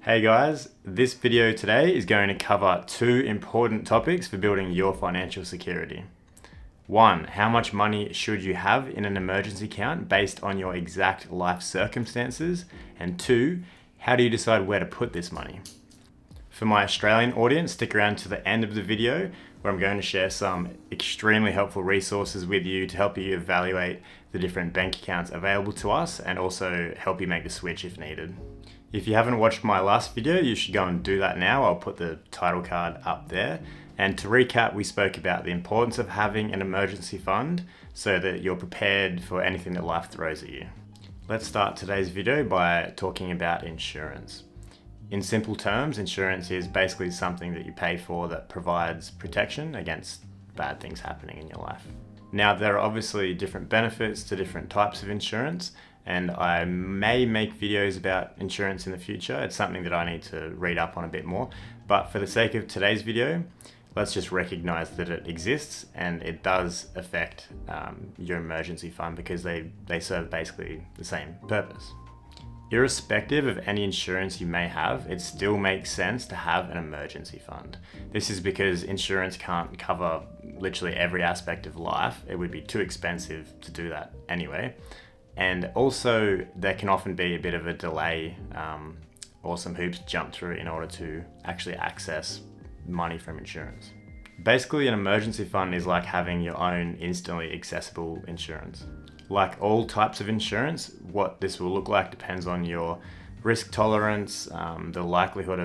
Hey guys, this video today is going to cover two important topics for building your financial security. One, how much money should you have in an emergency account based on your exact life circumstances? And two, how do you decide where to put this money? For my Australian audience, stick around to the end of the video where I'm going to share some extremely helpful resources with you to help you evaluate the different bank accounts available to us and also help you make the switch if needed. If you haven't watched my last video, you should go and do that now. I'll put the title card up there. And to recap, we spoke about the importance of having an emergency fund so that you're prepared for anything that life throws at you. Let's start today's video by talking about insurance. In simple terms, insurance is basically something that you pay for that provides protection against bad things happening in your life. Now, there are obviously different benefits to different types of insurance, and I may make videos about insurance in the future. It's something that I need to read up on a bit more, but for the sake of today's video, let's just recognize that it exists and it does affect your emergency fund because they serve basically the same purpose. Irrespective of any insurance you may have, it still makes sense to have an emergency fund. This is because insurance can't cover literally every aspect of life. It would be too expensive to do that anyway. And also there can often be a bit of a delay or some hoops to jump through in order to actually access money from insurance. Basically, an emergency fund is like having your own instantly accessible insurance. Like all types of insurance, what this will look like depends on your risk tolerance, the likelihood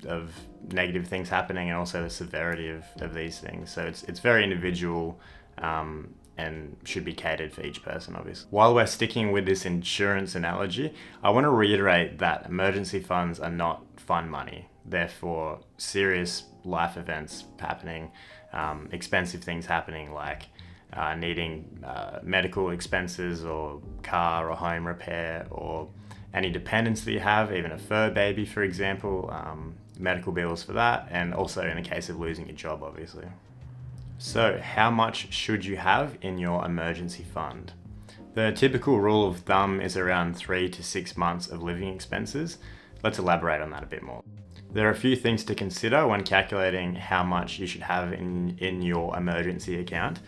of negative things happening, and also the severity of these things. So it's very individual and should be catered for each person, obviously. While we're sticking with this insurance analogy, I want to reiterate that emergency funds are not fun money. They're for serious life events happening, expensive things happening like needing medical expenses or car or home repair or any dependents that you have, even a fur baby, for example, medical bills for that, and also in the case of losing your job, obviously. So how much should you have in your emergency fund? The typical rule of thumb is around 3 to 6 months of living expenses. Let's elaborate on that a bit more. There are a few things to consider when calculating how much you should have in your emergency account,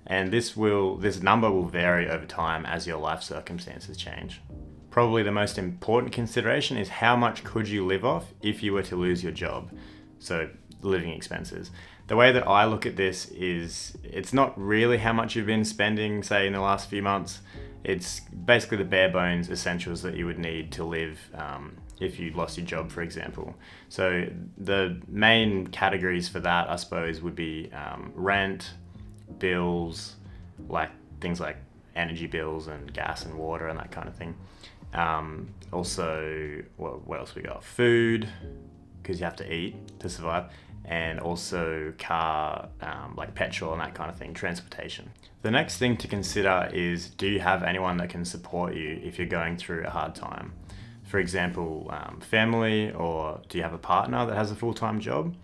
and this number will vary over time as your life circumstances change. Probably the most important consideration is how much could you live off if you were to lose your job, so living expenses. The way that I look at this is it's not really how much you've been spending, say, in the last few months. It's basically the bare bones essentials that you would need to live if you lost your job, for example. So the main categories for that, I suppose, would be rent, bills, like things like energy bills and gas and water and that kind of thing. Also, what else we got? Food, because you have to eat to survive, and also car, like petrol and that kind of thing, transportation. The next thing to consider is, do you have anyone that can support you if you're going through a hard time? For example, family, or do you have a partner that has a full-time job?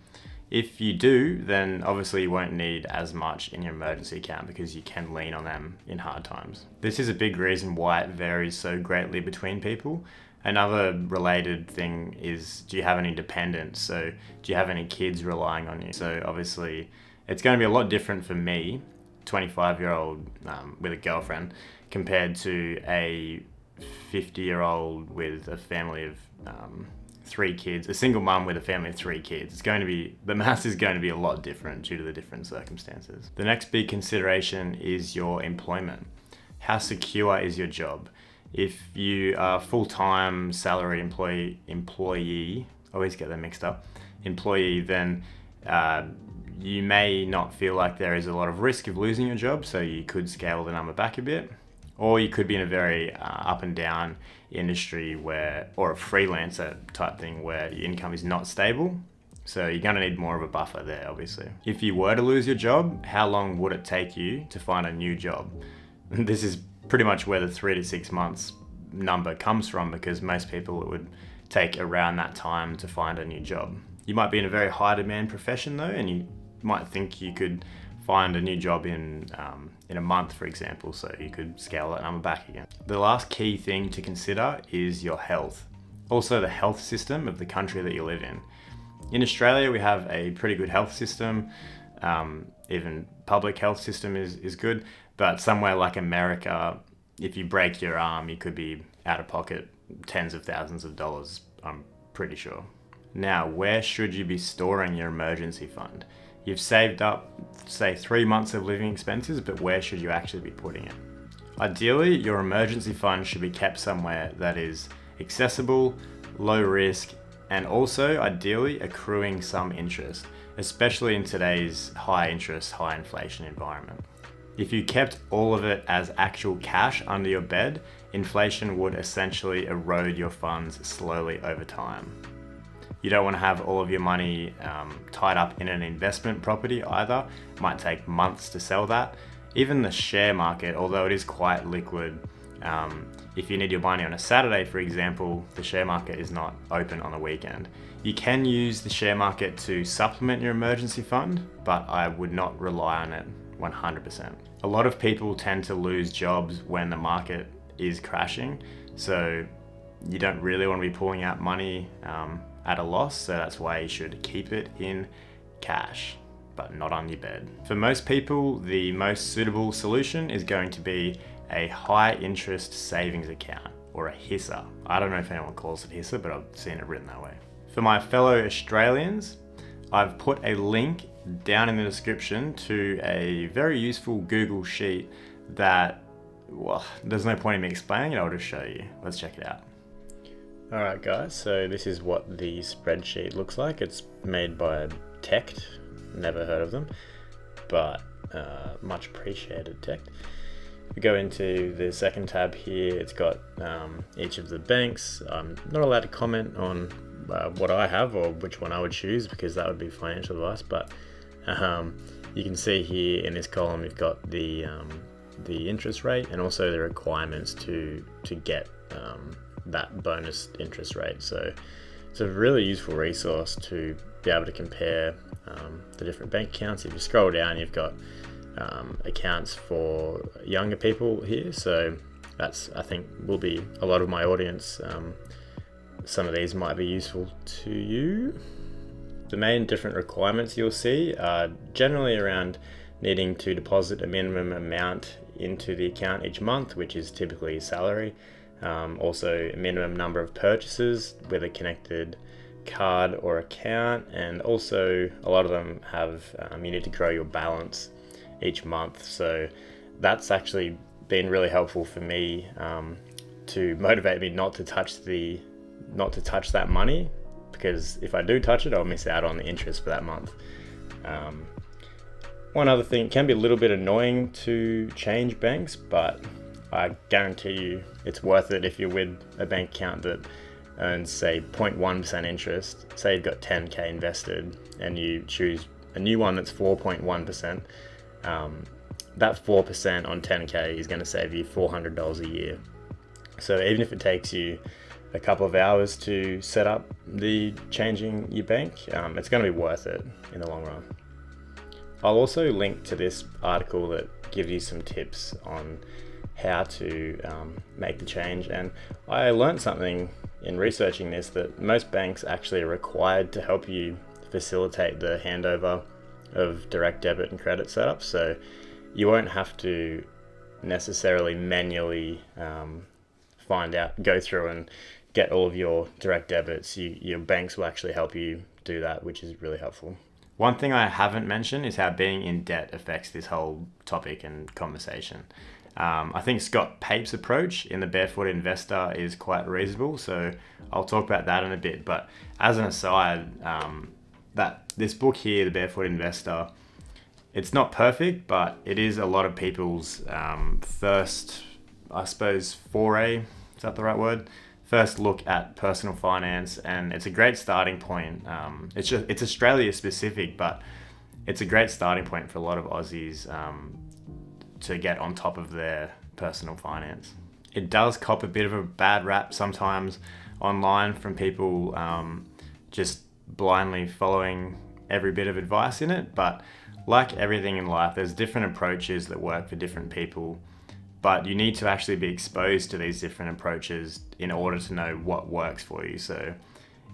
If you do, then obviously you won't need as much in your emergency account because you can lean on them in hard times. This is a big reason why it varies so greatly between people. Another related thing is, do you have any dependents? So do you have any kids relying on you? So obviously it's going to be a lot different for me, 25-year-old with a girlfriend, compared to a 50-year-old with a family of 3 kids, a single mum with a family of 3 kids. The maths is going to be a lot different due to the different circumstances. The next big consideration is your employment. How secure is your job? If you are full-time salary employee, always get them mixed up, employee, then you may not feel like there is a lot of risk of losing your job, so you could scale the number back a bit. Or you could be in a very up and down industry or a freelancer type thing where your income is not stable. So you're going to need more of a buffer there, obviously. If you were to lose your job, how long would it take you to find a new job? This is pretty much where the 3 to 6 months number comes from, because most people, it would take around that time to find a new job. You might be in a very high demand profession though, and you might think you could find a new job in a month, for example, so you could scale that number back again. The last key thing to consider is your health. Also the health system of the country that you live in. In Australia, we have a pretty good health system. Even public health system is good, but somewhere like America, if you break your arm, you could be out of pocket tens of thousands of dollars, I'm pretty sure. Now, where should you be storing your emergency fund? You've saved up, say, 3 months of living expenses, but where should you actually be putting it? Ideally, your emergency fund should be kept somewhere that is accessible, low risk, and also ideally accruing some interest, especially in today's high interest, high inflation environment. If you kept all of it as actual cash under your bed, inflation would essentially erode your funds slowly over time. You don't want to have all of your money tied up in an investment property either. It might take months to sell that. Even the share market, although it is quite liquid, if you need your money on a Saturday, for example, the share market is not open on the weekend. You can use the share market to supplement your emergency fund, but I would not rely on it 100%. A lot of people tend to lose jobs when the market is crashing, so you don't really want to be pulling out money at a loss, so that's why you should keep it in cash, but not on your bed. For most people, the most suitable solution is going to be a high interest savings account, or a HISA. I don't know if anyone calls it HISA, but I've seen it written that way. For my fellow Australians, I've put a link down in the description to a very useful Google sheet that, well, there's no point in me explaining it, I'll just show you. Let's check it out. Alright guys, so this is what the spreadsheet looks like. It's made by Tect, never heard of them, but much appreciated Tect. We go into the second tab here, it's got each of the banks. I'm not allowed to comment on what I have or which one I would choose because that would be financial advice, but you can see here in this column you've got the interest rate and also the requirements to get that bonus interest rate. So it's a really useful resource to be able to compare the different bank accounts. If you scroll down, you've got accounts for younger people here, so that's, I think, will be a lot of my audience. Some of these might be useful to you. The main different requirements you'll see are generally around needing to deposit a minimum amount into the account each month, which is typically salary. Also a minimum number of purchases with a connected card or account, and also a lot of them have you need to grow your balance each month. So that's actually been really helpful for me to motivate me not to touch that money, because if I do touch it, I'll miss out on the interest for that month. One other thing, it can be a little bit annoying to change banks, but I guarantee you it's worth it if you're with a bank account that earns, say, 0.1% interest. Say you've got 10K invested and you choose a new one that's 4.1%. That 4% on 10K is going to save you $400 a year. So even if it takes you a couple of hours to set up the changing your bank, it's going to be worth it in the long run. I'll also link to this article that gives you some tips on how to make the change, and I learned something in researching this, that most banks actually are required to help you facilitate the handover of direct debit and credit setup, so you won't have to necessarily manually go through and get all of your direct debits. Your banks will actually help you do that, which is really helpful. One thing I haven't mentioned is how being in debt affects this whole topic and conversation. I think Scott Pape's approach in The Barefoot Investor is quite reasonable, so I'll talk about that in a bit. But as an aside, that this book here, The Barefoot Investor, it's not perfect, but it is a lot of people's first, I suppose, foray, is that the right word? First look at personal finance, and it's a great starting point. It's Australia specific, but it's a great starting point for a lot of Aussies to get on top of their personal finance. It does cop a bit of a bad rap sometimes online from people just blindly following every bit of advice in it, but like everything in life, there's different approaches that work for different people. but you need to actually be exposed to these different approaches in order to know what works for you. So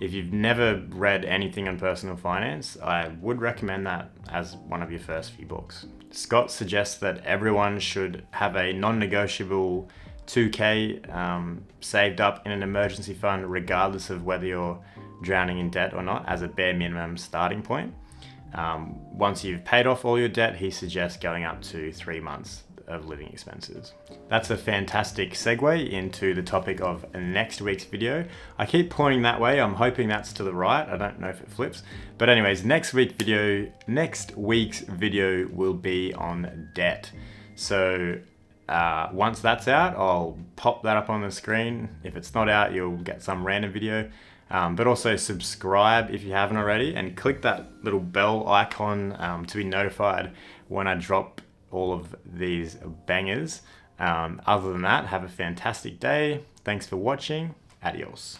if you've never read anything on personal finance, I would recommend that as one of your first few books. Scott suggests that everyone should have a non-negotiable 2K saved up in an emergency fund, regardless of whether you're drowning in debt or not, as a bare minimum starting point. Once you've paid off all your debt, he suggests going up to 3 months of living expenses. That's a fantastic segue into the topic of next week's video. I keep pointing that way. I'm hoping that's to the right. I don't know if it flips. But anyways, next week's video will be on debt. So once that's out, I'll pop that up on the screen. If it's not out, you'll get some random video. But also subscribe if you haven't already, and click that little bell icon to be notified when I drop all of these bangers. Other than that, have a fantastic day. Thanks for watching. Adios.